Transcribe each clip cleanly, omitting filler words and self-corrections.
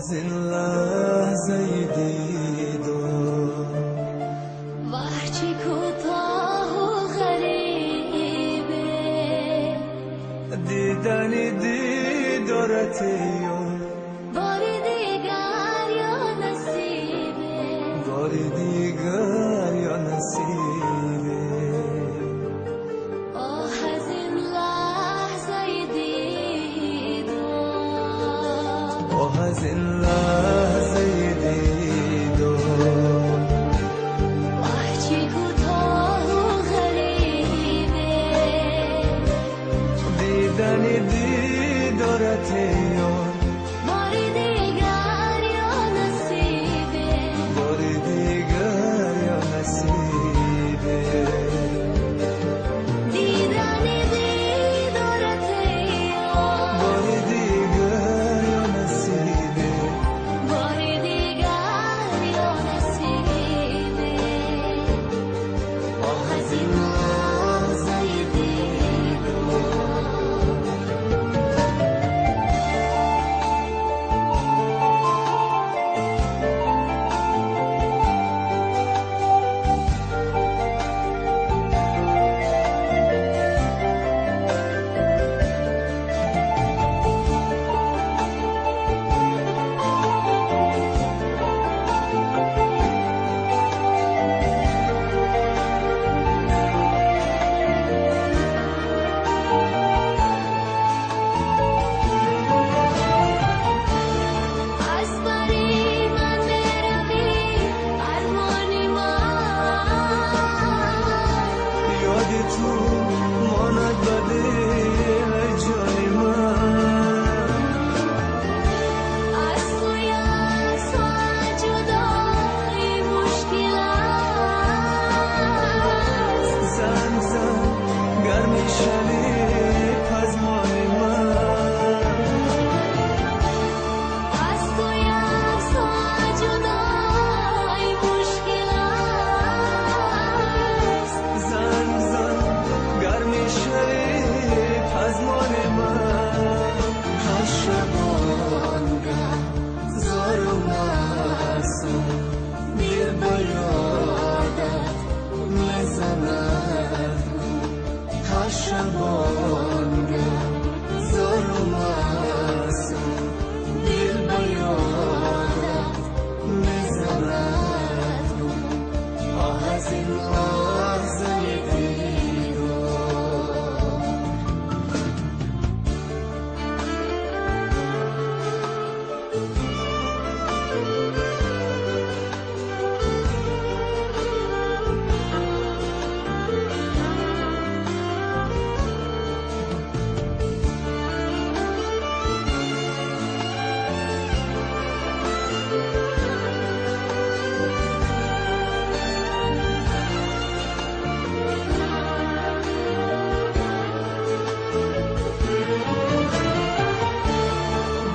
از این لحظه دیدم وحچی کوتاه و غریبه دیدنی دیدارت یار بار دیگر یا نصیبه بار دیگر یا نصیبه آه از این لحظه دیدم آه از این لحظه دیدم وحچی کوتاه و غریبه دیدنی دیدارت یار بار دیگر یا نصیبه بار دیگر یا نصیبه دیدنی دیدارت یار بار دیگر یا نصیبه بار دیگر یا نصیبه آه از این لحظه دیدم از بری من بروی ارمانی من یاد تو ماند بده ای جان من از توی سوال جدایی مشکل است زن زن گرمی شوی پزمان من از توی سوال جدایی مشکل است زن زن گرمی شوی پزمان من هر شبانگه زار و معصوم دل با یادت میزند هر شبانگه زار و معصوم دل با یادت میزند آه از این لحظه دیدم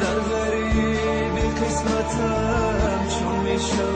در غریبی قسمتم چون میشم